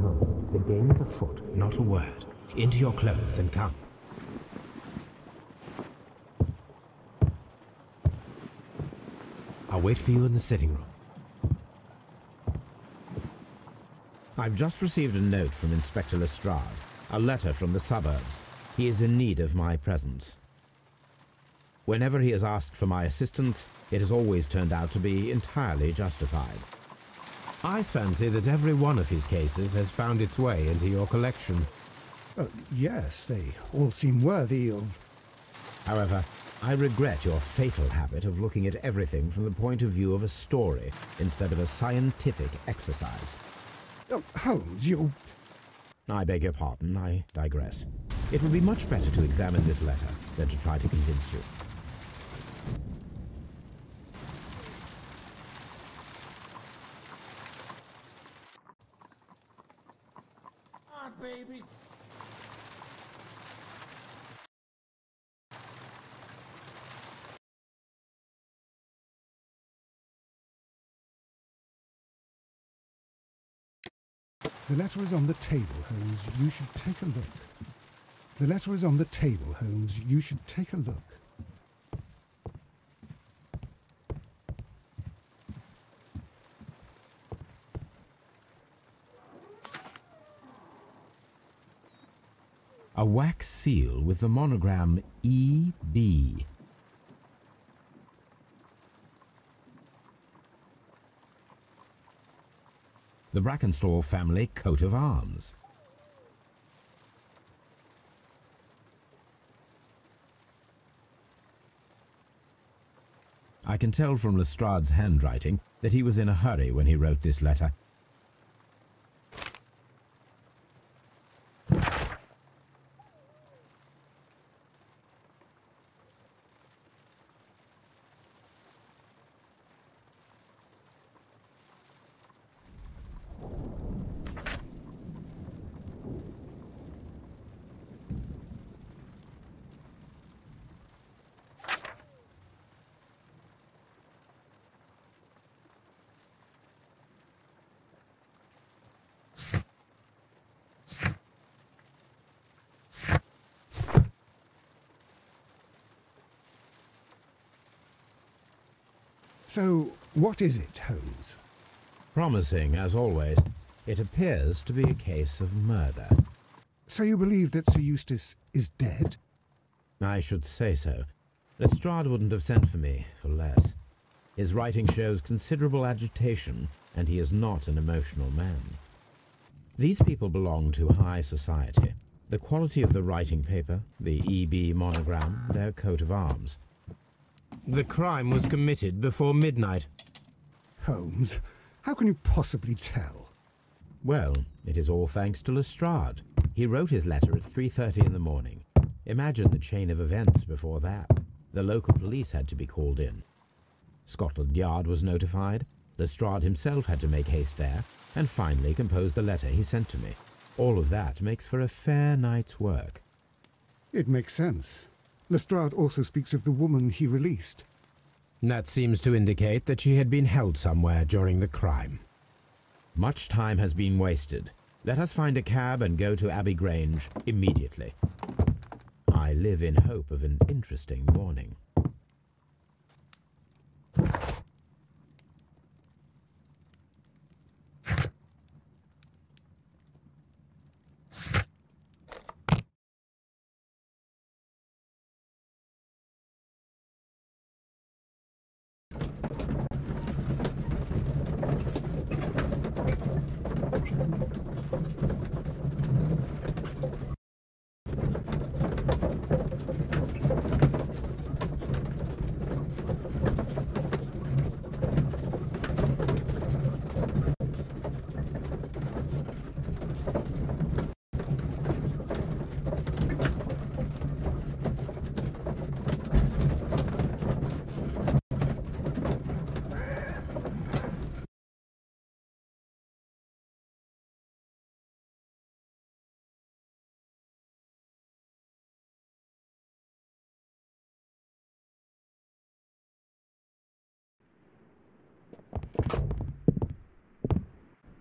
Holmes, the game is afoot, not a word. Into your clothes and come. I'll wait for you in the sitting room. I've just received a note from Inspector Lestrade, a letter from the suburbs. He is in need of my presence. Whenever he has asked for my assistance, it has always turned out to be entirely justified. I fancy that every one of his cases has found its way into your collection. Yes, they all seem worthy of... However, I regret your fatal habit of looking at everything from the point of view of a story instead of a scientific exercise. Holmes, you... I beg your pardon, I digress. It would be much better to examine this letter than to try to convince you. Baby. The letter is on the table, Holmes. You should take a look. The letter is on the table, Holmes. You should take a look. A wax seal with the monogram E.B. The Brackenstall family coat of arms. I can tell from Lestrade's handwriting that he was in a hurry when he wrote this letter. So, what is it, Holmes? Promising, as always. It appears to be a case of murder. So you believe that Sir Eustace is dead? I should say so. Lestrade wouldn't have sent for me for less. His writing shows considerable agitation, and he is not an emotional man. These people belong to high society. The quality of the writing paper, the E.B. monogram, their coat of arms. The crime was committed before midnight. Holmes, how can you possibly tell? Well, it is all thanks to Lestrade. He wrote his letter at 3:30 in the morning. Imagine the chain of events before that. The local police had to be called in. Scotland Yard was notified. Lestrade himself had to make haste there, and finally compose the letter he sent to me. All of that makes for a fair night's work. It makes sense. Lestrade also speaks of the woman he released. That seems to indicate that she had been held somewhere during the crime. Much time has been wasted. Let us find a cab and go to Abbey Grange immediately. I live in hope of an interesting morning.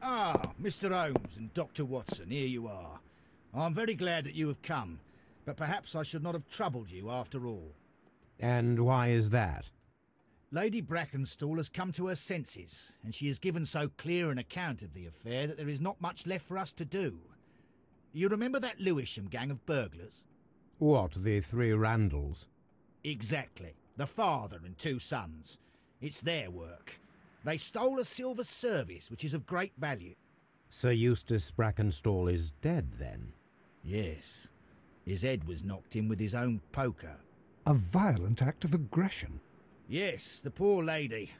Ah, Mr. Holmes and Dr. Watson, here you are. I'm very glad that you have come, but perhaps I should not have troubled you after all. And why is that? Lady Brackenstall has come to her senses, and she has given so clear an account of the affair that there is not much left for us to do. You remember that Lewisham gang of burglars? What, the three Randalls? Exactly. The father and two sons. It's their work. They stole a silver service, which is of great value. Sir Eustace Brackenstall is dead, then? Yes. His head was knocked in with his own poker. A violent act of aggression. Yes, the poor lady.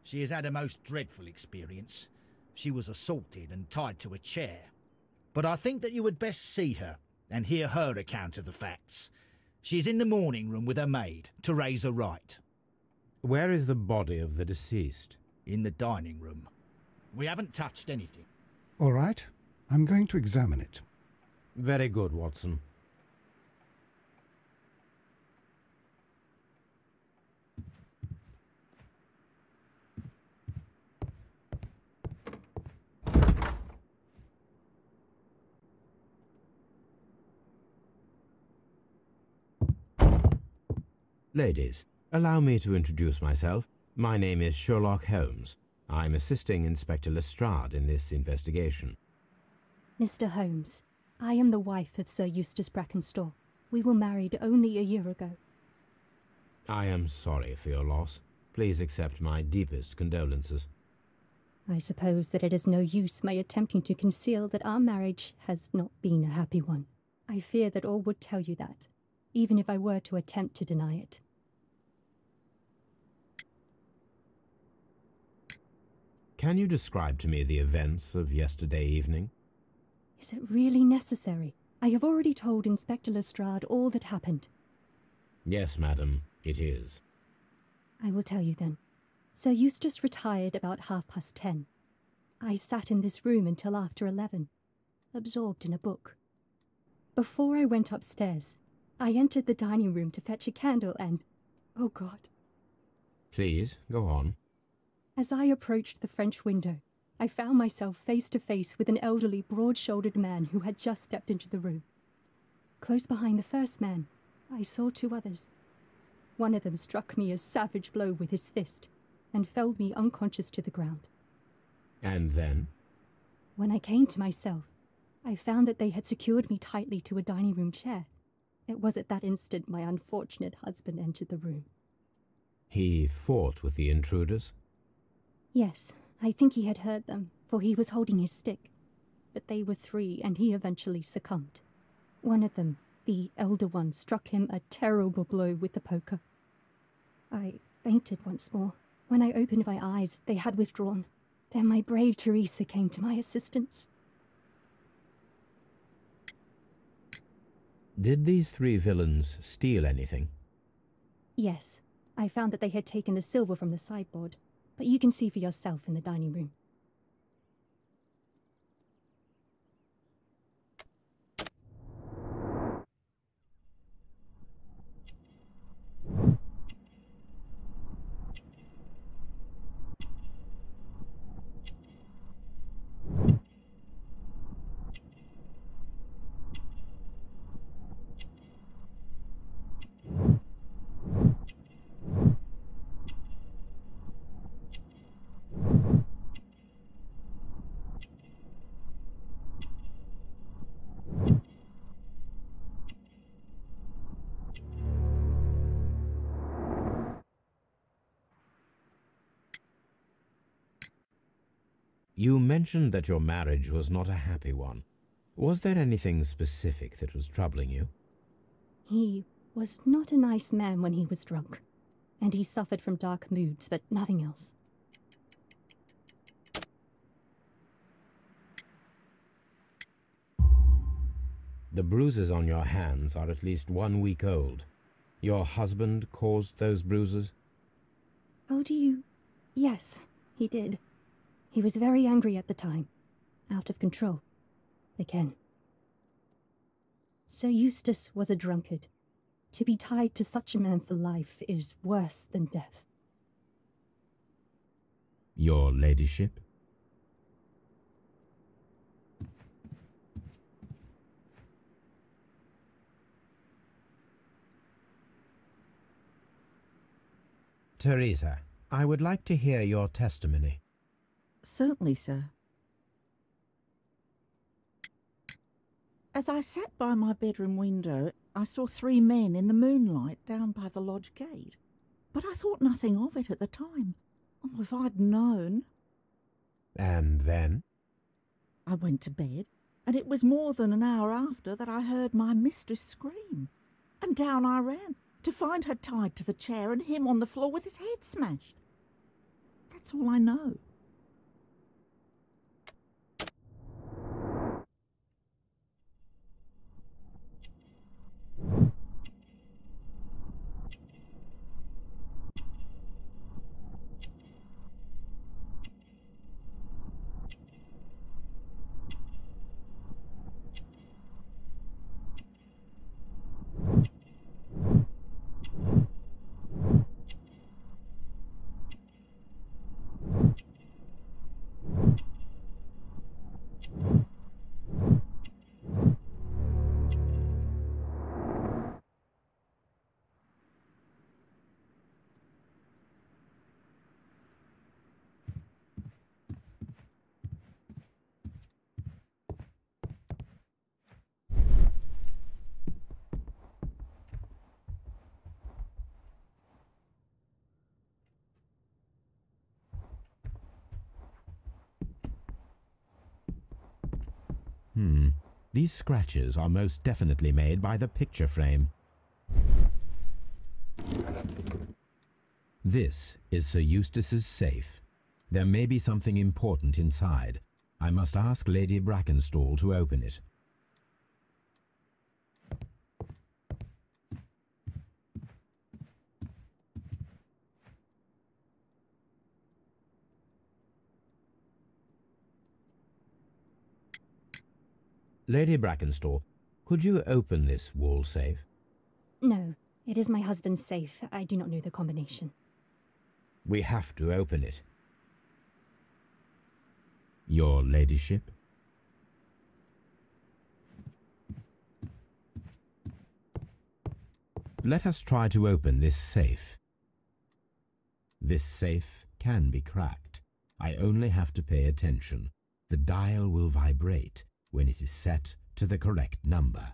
She has had a most dreadful experience. She was assaulted and tied to a chair. But I think that you would best see her and hear her account of the facts. She's in the morning room with her maid, Teresa Wright. Where is the body of the deceased? In the dining room. We haven't touched anything. All right, I'm going to examine it. Very good, Watson. Ladies, allow me to introduce myself. My name is Sherlock Holmes. I'm assisting Inspector Lestrade in this investigation. Mr. Holmes, I am the wife of Sir Eustace Brackenstall. We were married only a year ago. I am sorry for your loss. Please accept my deepest condolences. I suppose that it is no use my attempting to conceal that our marriage has not been a happy one. I fear that all would tell you that, even if I were to attempt to deny it. Can you describe to me the events of yesterday evening? Is it really necessary? I have already told Inspector Lestrade all that happened. Yes, madam, it is. I will tell you then. Sir Eustace retired about 10:30. I sat in this room until after 11, absorbed in a book. Before I went upstairs, I entered the dining room to fetch a candle and... oh God. Please, go on. As I approached the French window, I found myself face to face with an elderly, broad-shouldered man who had just stepped into the room. Close behind the first man, I saw two others. One of them struck me a savage blow with his fist and felled me unconscious to the ground. And then? When I came to myself, I found that they had secured me tightly to a dining room chair. It was at that instant my unfortunate husband entered the room. He fought with the intruders? Yes, I think he had heard them, for he was holding his stick. But they were three, and he eventually succumbed. One of them, the elder one, struck him a terrible blow with the poker. I fainted once more. When I opened my eyes, they had withdrawn. Then my brave Teresa came to my assistance. Did these three villains steal anything? Yes, I found that they had taken the silver from the sideboard, but you can see for yourself in the dining room. You mentioned that your marriage was not a happy one. Was there anything specific that was troubling you? He was not a nice man when he was drunk, and he suffered from dark moods, but nothing else. The bruises on your hands are at least 1 week old. Your husband caused those bruises? How do you... Yes, he did. He was very angry at the time. Out of control. Again. Sir Eustace was a drunkard. To be tied to such a man for life is worse than death. Your ladyship? Teresa, I would like to hear your testimony. Certainly, sir. As I sat by my bedroom window, I saw 3 men in the moonlight down by the lodge gate. But I thought nothing of it at the time. Oh, if I'd known. And then? I went to bed, and it was more than an hour after that I heard my mistress scream. And down I ran, to find her tied to the chair and him on the floor with his head smashed. That's all I know. These scratches are most definitely made by the picture frame. This is Sir Eustace's safe. There may be something important inside. I must ask Lady Brackenstall to open it. Lady Brackenstall, could you open this wall safe? No, it is my husband's safe. I do not know the combination. We have to open it. Your ladyship? Let us try to open this safe. This safe can be cracked. I only have to pay attention. The dial will vibrate when it is set to the correct number.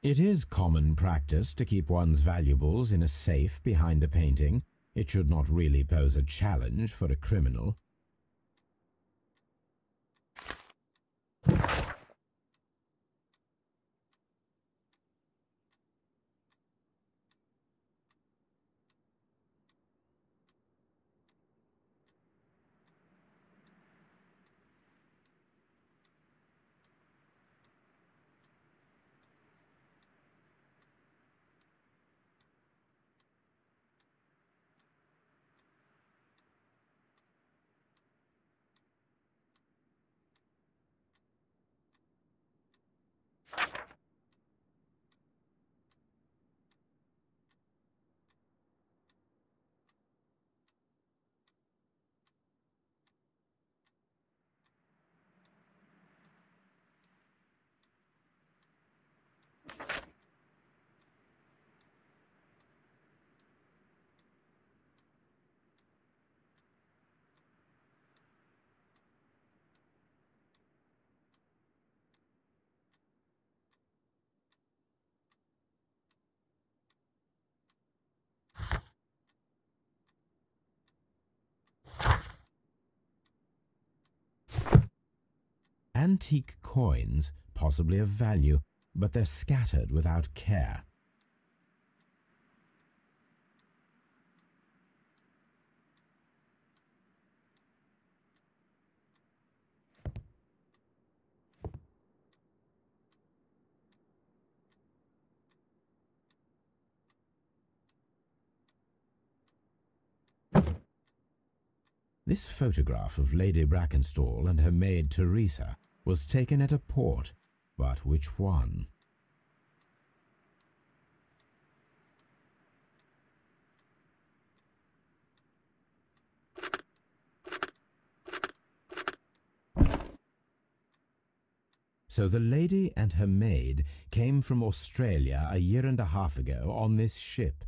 It is common practice to keep one's valuables in a safe behind a painting. It should not really pose a challenge for a criminal. Antique coins, possibly of value, but they're scattered without care. This photograph of Lady Brackenstall and her maid Teresa was taken at a port, but which one? So the lady and her maid came from Australia a year and a half ago on this ship.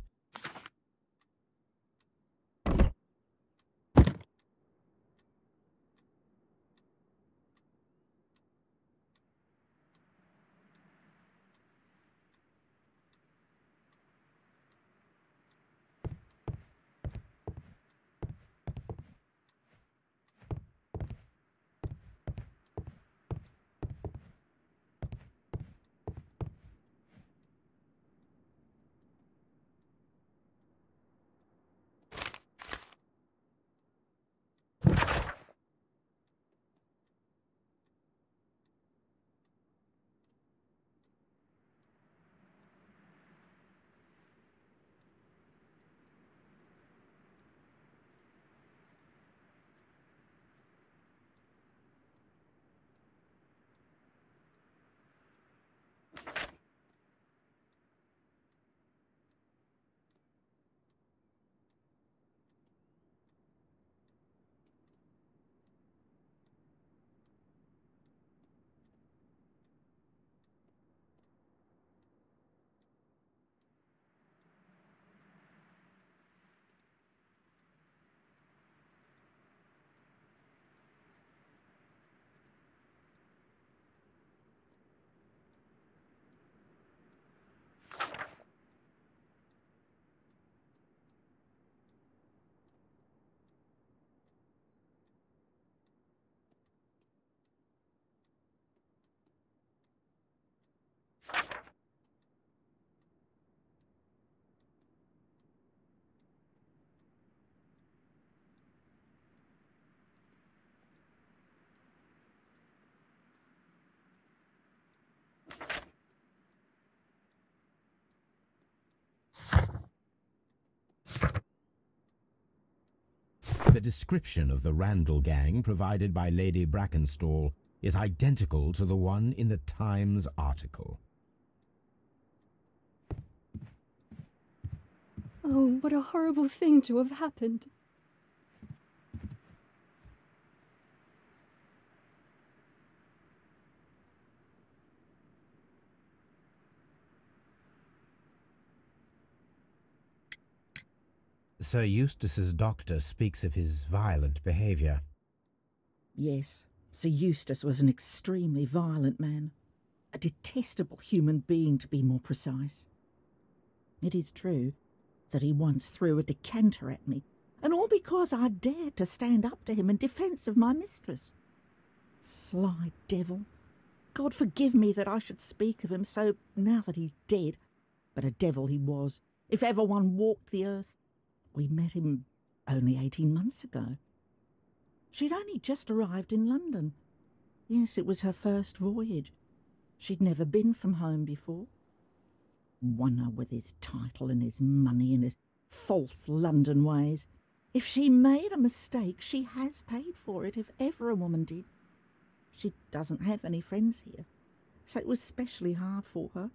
The description of the Randall gang provided by Lady Brackenstall is identical to the one in the Times article. Oh, what a horrible thing to have happened. Sir Eustace's doctor speaks of his violent behaviour. Yes, Sir Eustace was an extremely violent man, a detestable human being to be more precise. It is true that he once threw a decanter at me, and all because I dared to stand up to him in defence of my mistress. Sly devil! God forgive me that I should speak of him so now that he's dead, but a devil he was, if ever one walked the earth. We met him only 18 months ago. She'd only just arrived in London. Yes, it was her first voyage. She'd never been from home before. Wonder with his title and his money and his false London ways. If she made a mistake, she has paid for it, if ever a woman did. She doesn't have any friends here, so it was specially hard for her.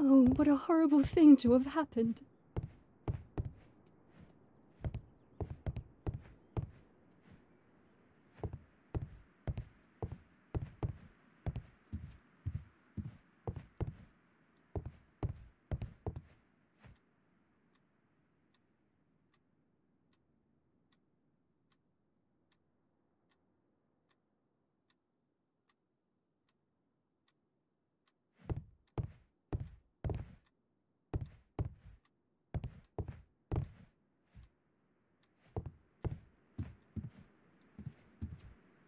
Oh, what a horrible thing to have happened.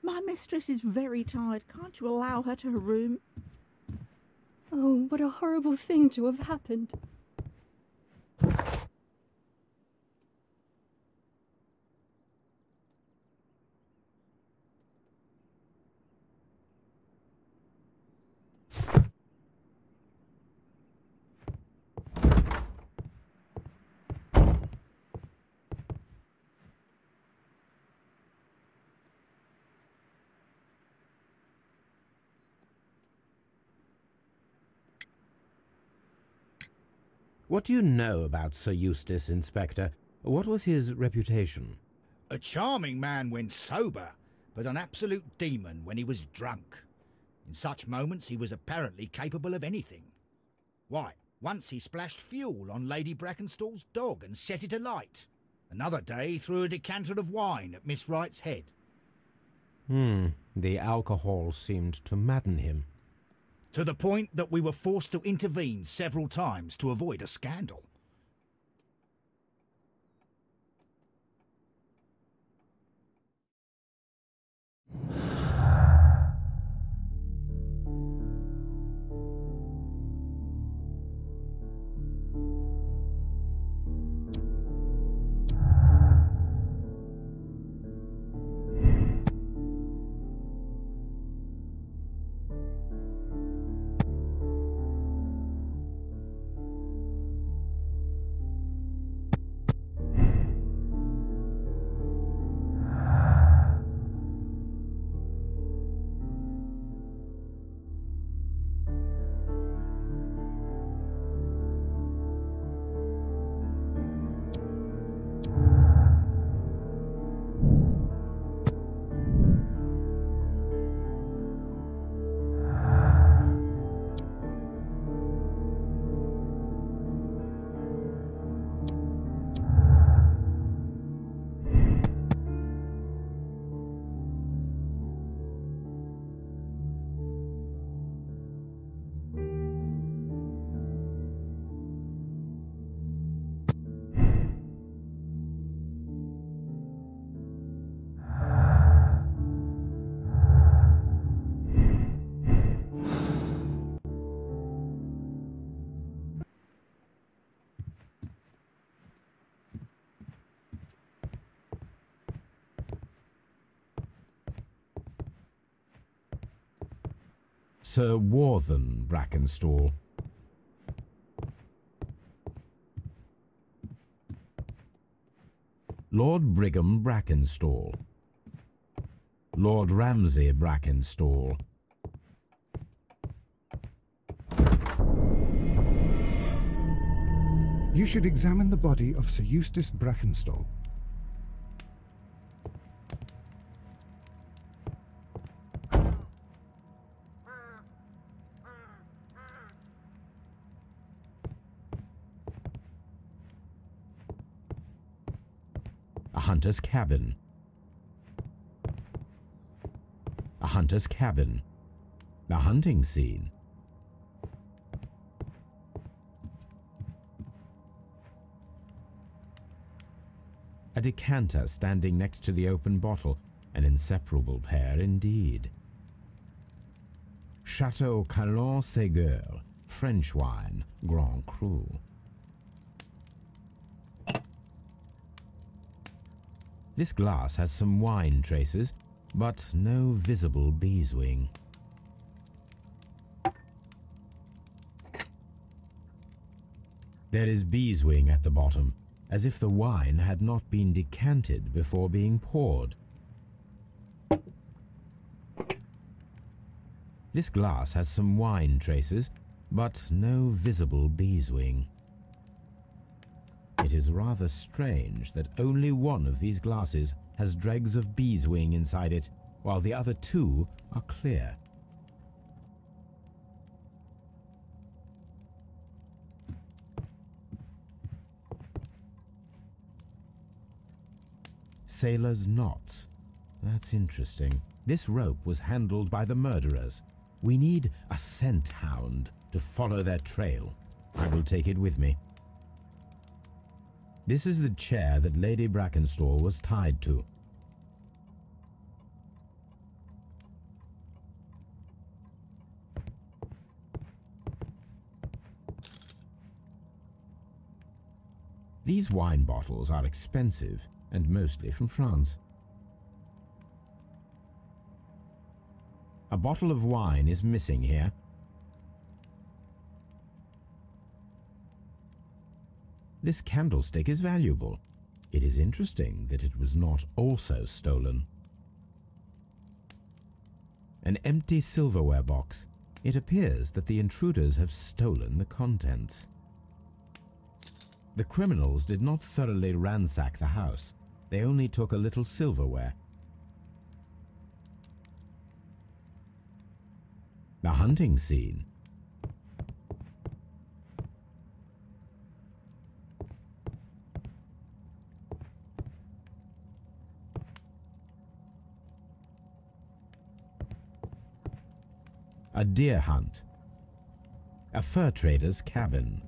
My mistress is very tired. Can't you allow her to her room? Oh, what a horrible thing to have happened. What do you know about Sir Eustace, Inspector? What was his reputation? A charming man when sober, but an absolute demon when he was drunk. In such moments he was apparently capable of anything. Why, once he splashed fuel on Lady Brackenstall's dog and set it alight. Another day he threw a decanter of wine at Miss Wright's head. The alcohol seemed to madden him. To the point that we were forced to intervene several times to avoid a scandal. Sir Warthen Brackenstall. Lord Brigham Brackenstall. Lord Ramsay Brackenstall. You should examine the body of Sir Eustace Brackenstall. A hunter's cabin. A hunter's cabin. A hunting scene. A decanter standing next to the open bottle, an inseparable pair indeed. Chateau Calon-Ségur, French wine, Grand Cru. This glass has some wine traces, but no visible beeswing. There is beeswing at the bottom, as if the wine had not been decanted before being poured. This glass has some wine traces, but no visible beeswing. It is rather strange that only one of these glasses has dregs of beeswing inside it, while the other two are clear. Sailor's knots. That's interesting. This rope was handled by the murderers. We need a scent hound to follow their trail. I will take it with me. This is the chair that Lady Brackenstall was tied to. These wine bottles are expensive and mostly from France. A bottle of wine is missing here. This candlestick is valuable. It is interesting that it was not also stolen. An empty silverware box. It appears that the intruders have stolen the contents. The criminals did not thoroughly ransack the house. They only took a little silverware. The hunting scene. A deer hunt. A fur trader's cabin.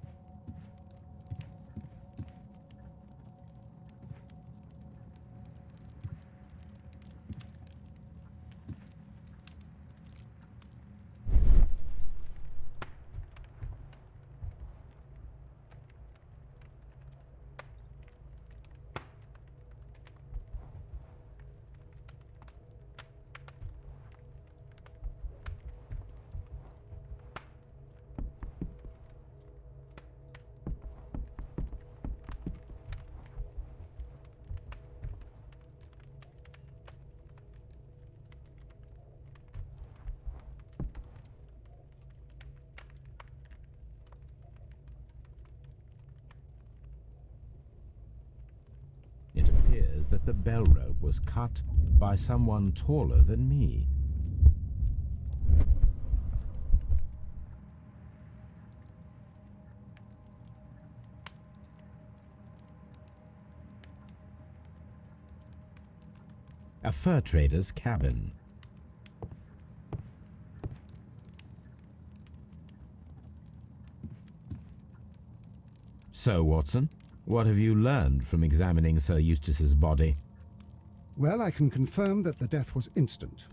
It appears that the bell rope was cut by someone taller than me. A fur trader's cabin. So, Watson, what have you learned from examining Sir Eustace's body? Well, I can confirm that the death was instant.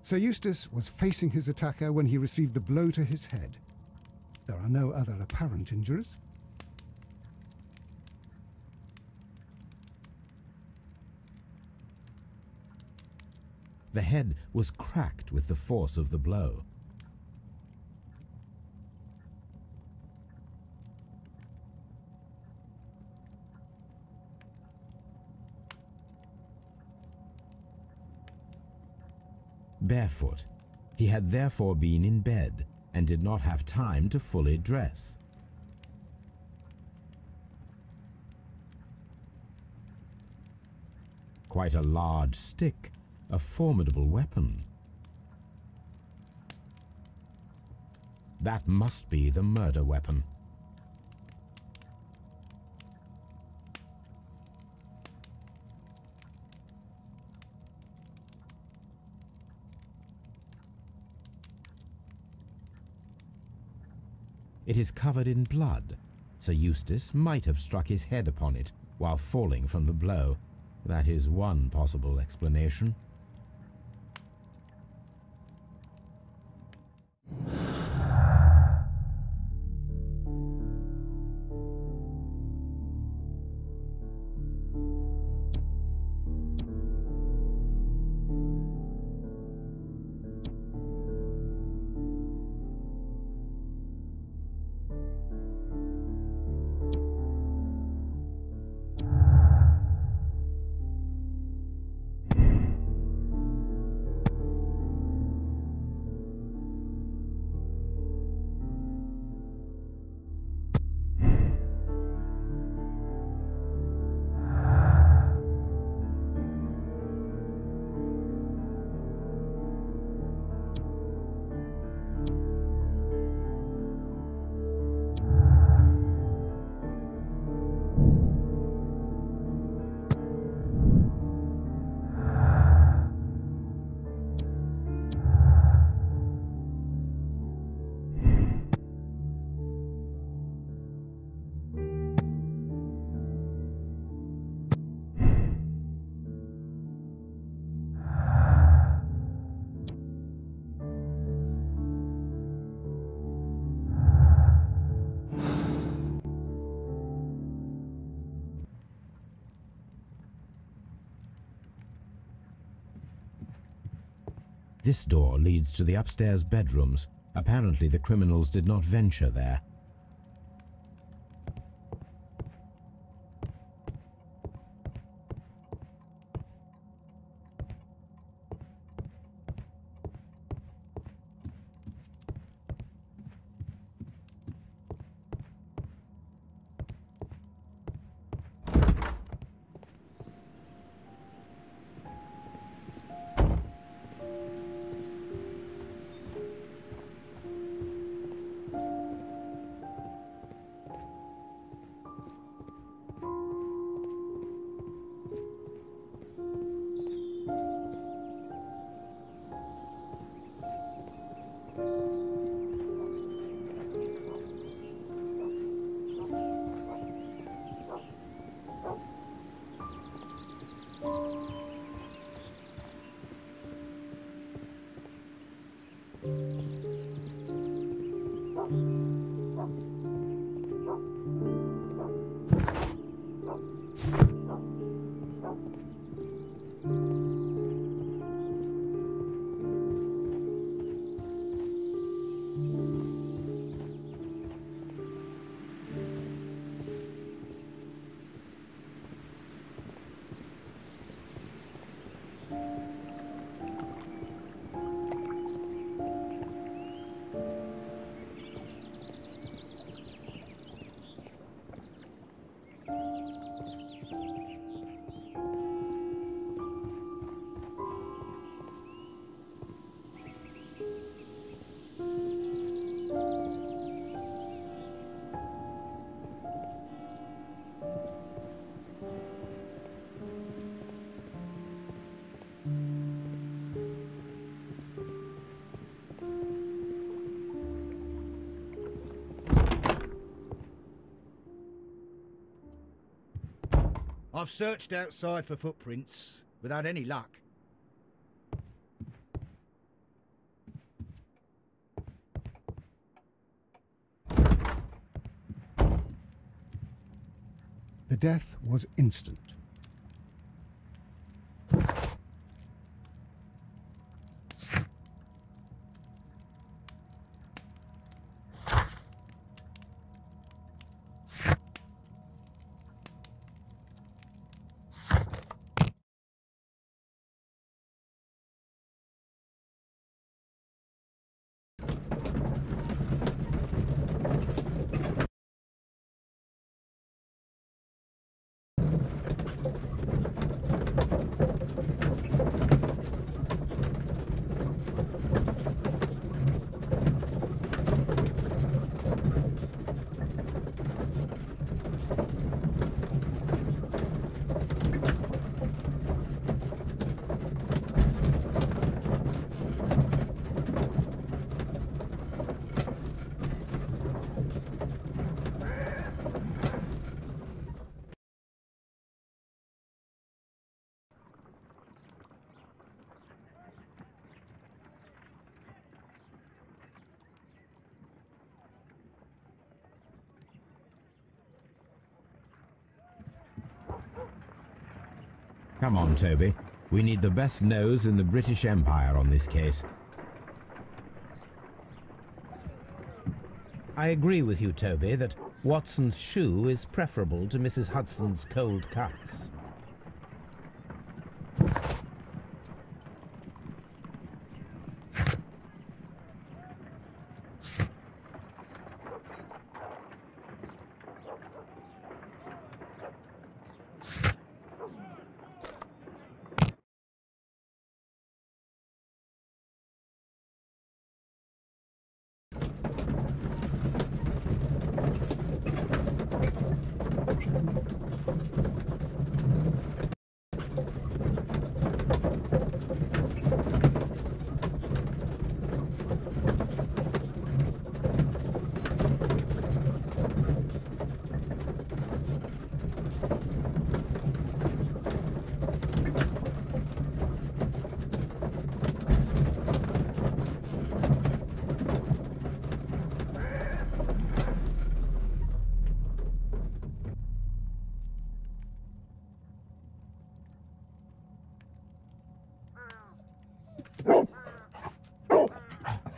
Sir Eustace was facing his attacker when he received the blow to his head. There are no other apparent injuries. The head was cracked with the force of the blow. barefoot. He had therefore been in bed and did not have time to fully dress. Quite a large stick, a formidable weapon. That must be the murder weapon. It is covered in blood. Sir Eustace might have struck his head upon it while falling from the blow. That is one possible explanation. This door leads to the upstairs bedrooms. Apparently the criminals did not venture there. I've searched outside for footprints without any luck. The death was instant. Come on, Toby. We need the best nose in the British Empire on this case. I agree with you, Toby, that Watson's shoe is preferable to Mrs. Hudson's cold cuts.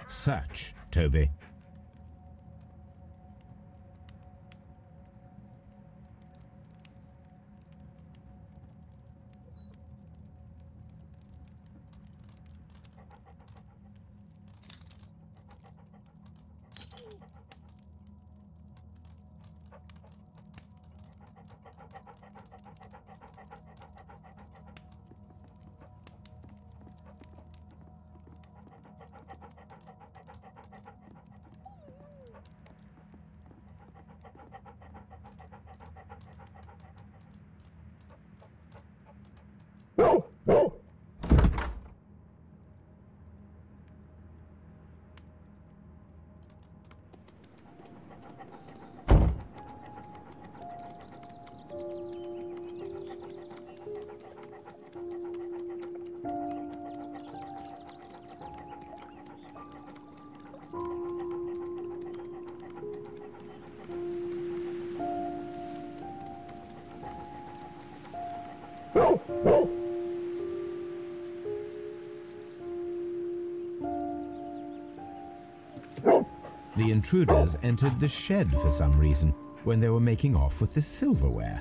Search, Toby. The intruders entered the shed for some reason when they were making off with the silverware.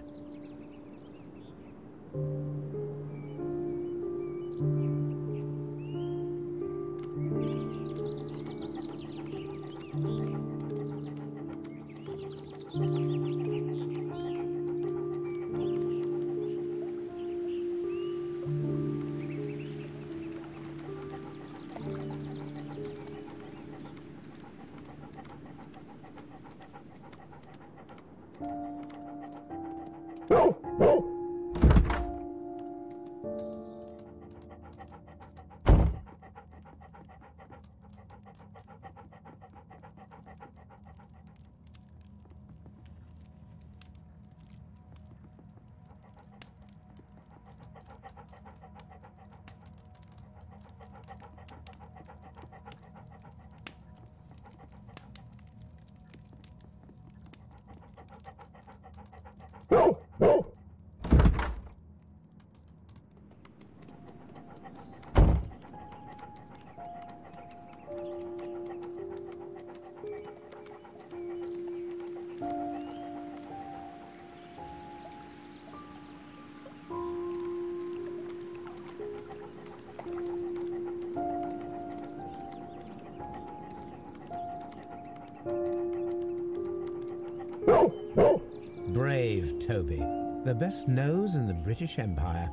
Brave Toby, the best nose in the British Empire.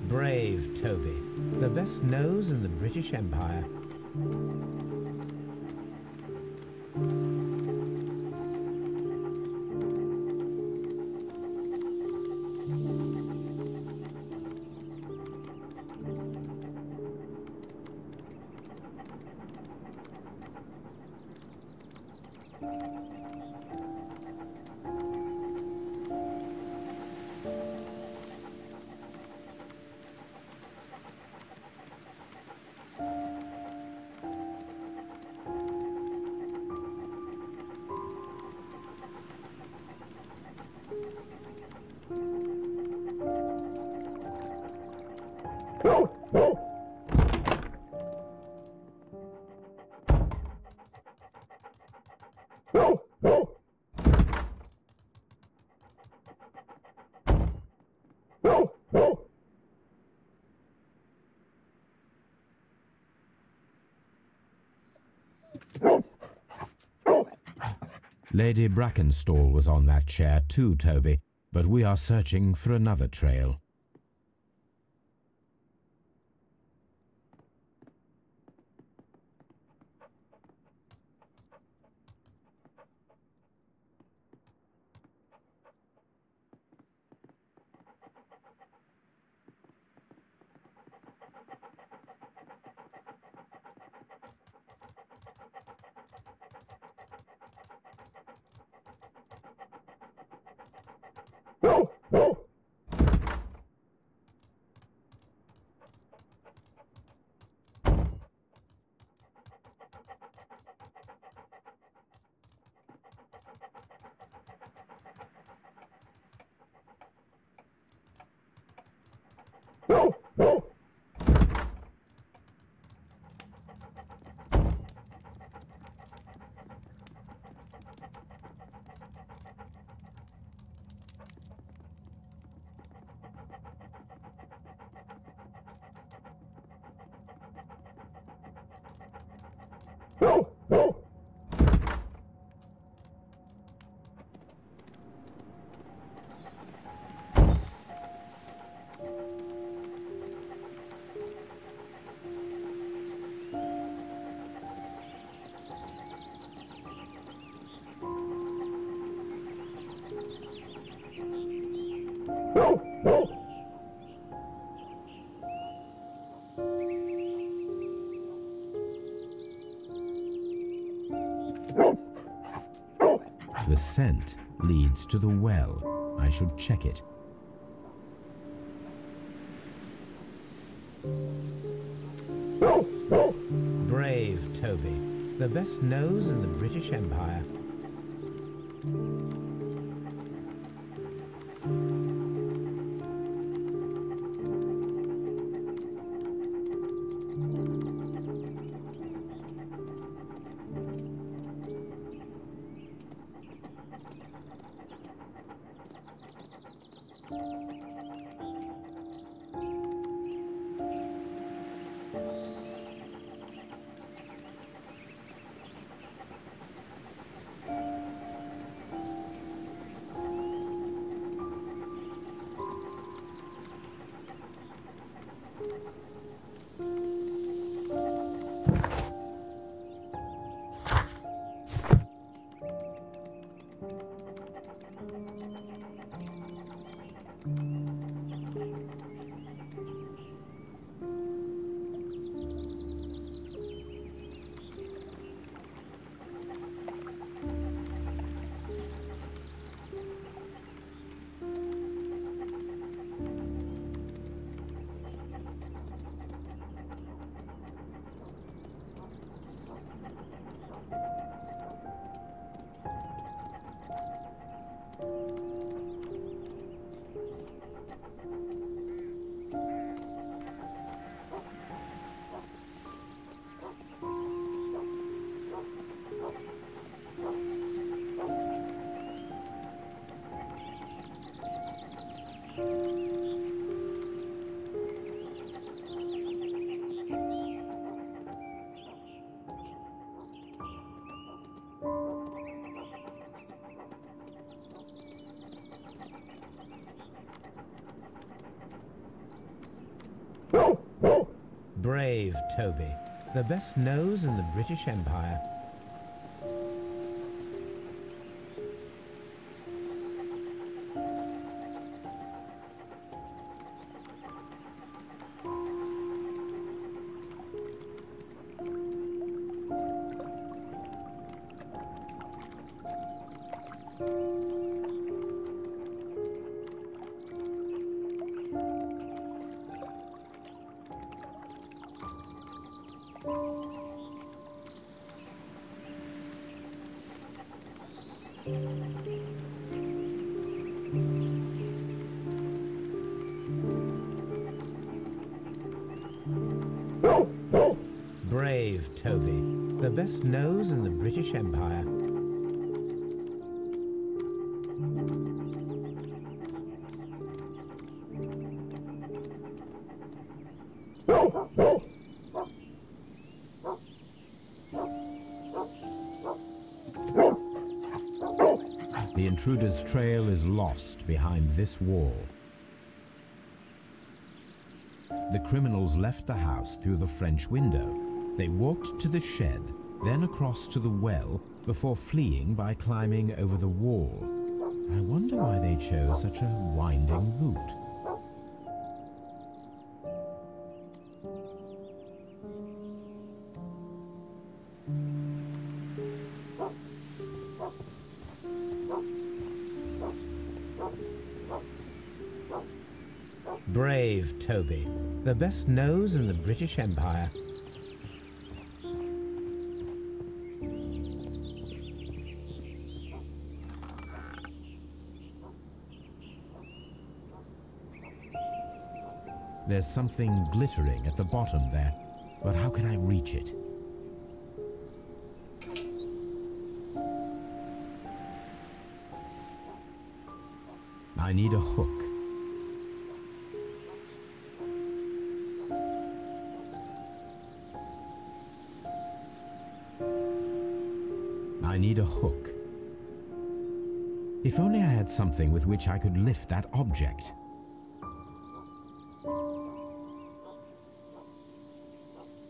Brave Toby, the best nose in the British Empire. Lady Brackenstall was on that chair too, Toby, but we are searching for another trail. The scent leads to the well. I should check it. Brave Toby, the best nose in the British Empire. Brave Toby, the best nose in the British Empire. Toby, the best nose in the British Empire. The intruder's trail is lost behind this wall. The criminals left the house through the French window. They walked to the shed, then across to the well, before fleeing by climbing over the wall. I wonder why they chose such a winding route. Brave Toby, the best nose in the British Empire. There's something glittering at the bottom there, but how can I reach it? I need a hook. I need a hook. If only I had something with which I could lift that object.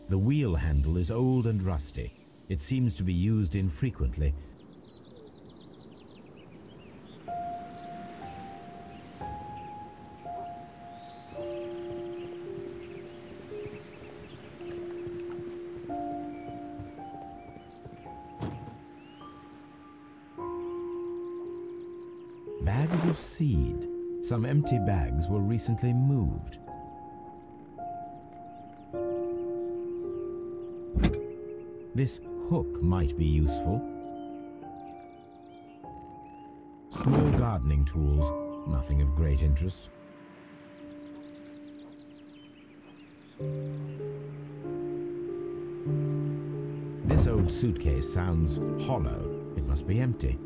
The wheel handle is old and rusty. It seems to be used infrequently. Bags of seed. Some empty bags were recently moved. This hook might be useful. Small gardening tools, nothing of great interest. This old suitcase sounds hollow. It must be empty.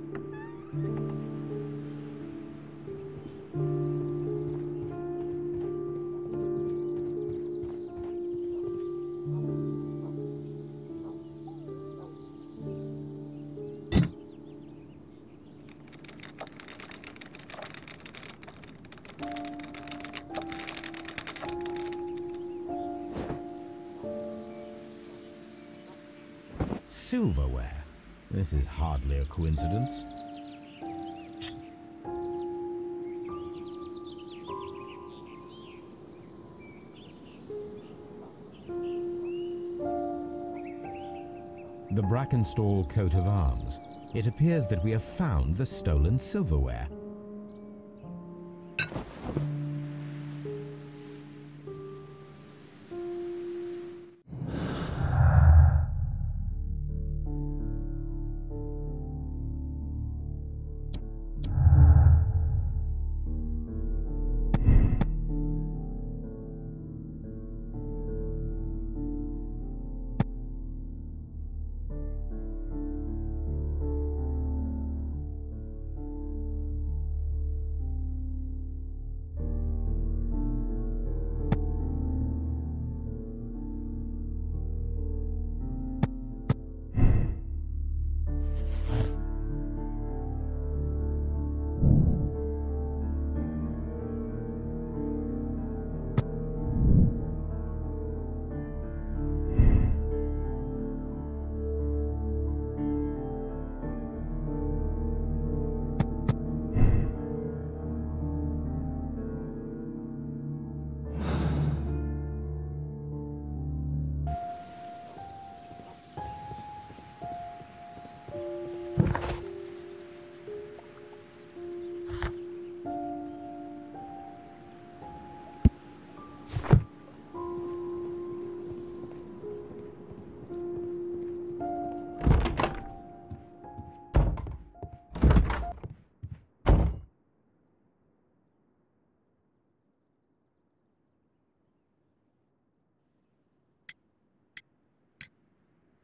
Silverware. This is hardly a coincidence. The Brackenstall coat of arms. It appears that we have found the stolen silverware.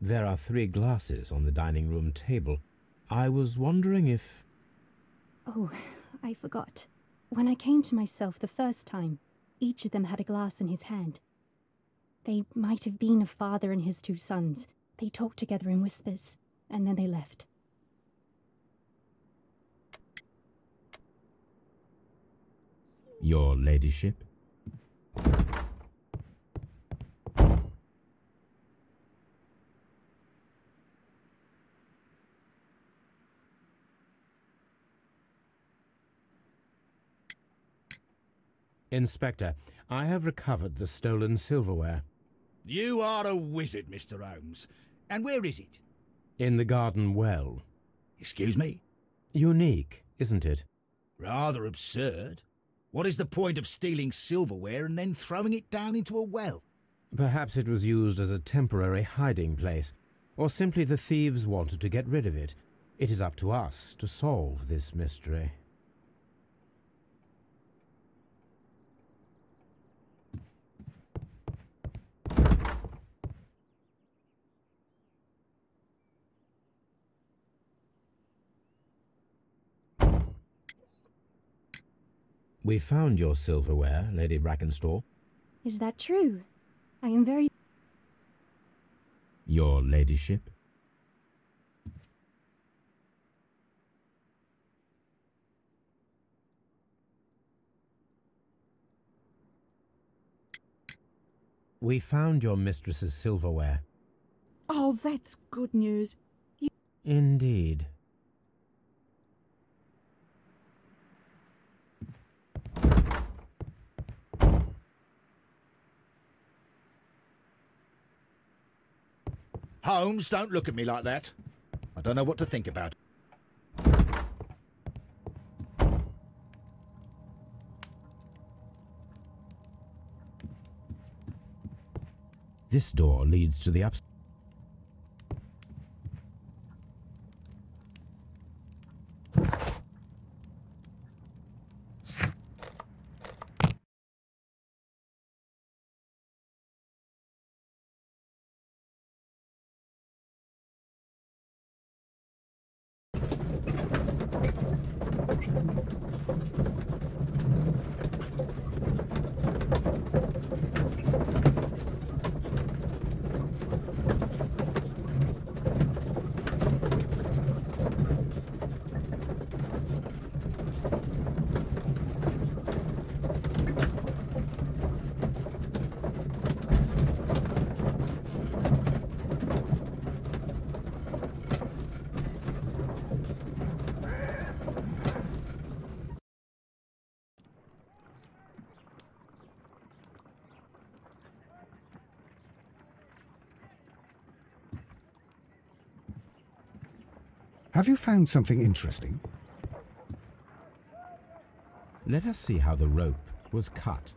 There are 3 glasses on the dining room table. I was wondering if... Oh, I forgot. When I came to myself the first time, each of them had a glass in his hand. They might have been a father and his 2 sons. They talked together in whispers, and then they left. Your ladyship? Inspector, I have recovered the stolen silverware. You are a wizard, Mr. Holmes. And where is it? In the garden well. Excuse me? Unique, isn't it? Rather absurd. What is the point of stealing silverware and then throwing it down into a well? Perhaps it was used as a temporary hiding place, or simply the thieves wanted to get rid of it. It is up to us to solve this mystery. We found your silverware, Lady Brackenstall. Is that true? I am very... Your ladyship? We found your mistress's silverware. Oh, that's good news. Indeed. Holmes, don't look at me like that. I don't know what to think about. This door leads to the upstairs. Have you found something interesting? Let us see how the rope was cut.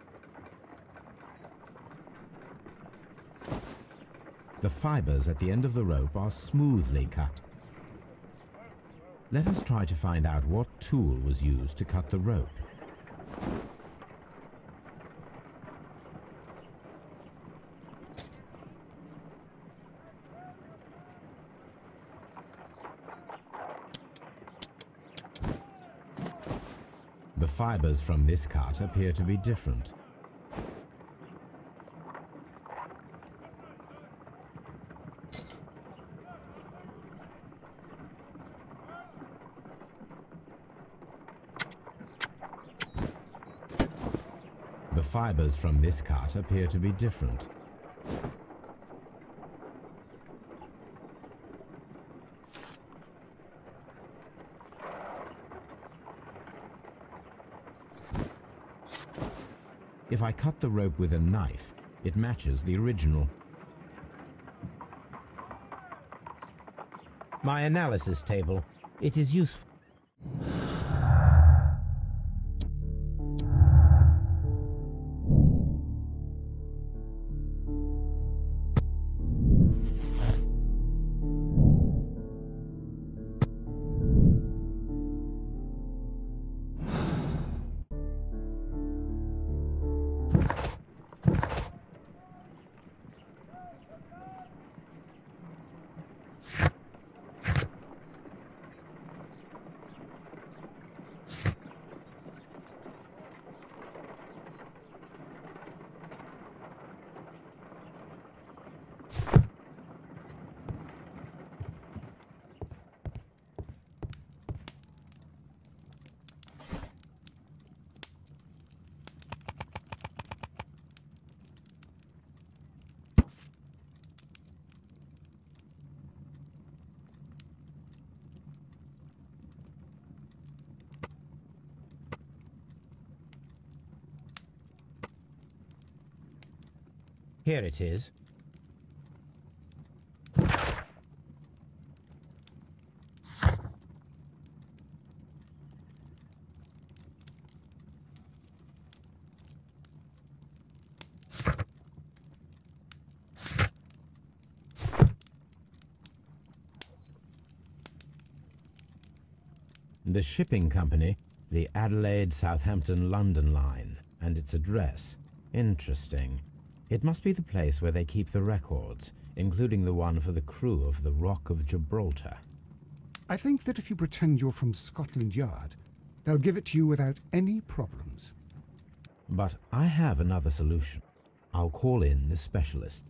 The fibers at the end of the rope are smoothly cut. Let us try to find out what tool was used to cut the rope. The fibers from this cut appear to be different. The fibers from this cut appear to be different. If I cut the rope with a knife, it matches the original. My analysis table. It is useful. Here it is. The shipping company, the Adelaide, Southampton, London line, and its address. Interesting. It must be the place where they keep the records, including the one for the crew of the Rock of Gibraltar. I think that if you pretend you're from Scotland Yard, they'll give it to you without any problems. But I have another solution. I'll call in the specialist.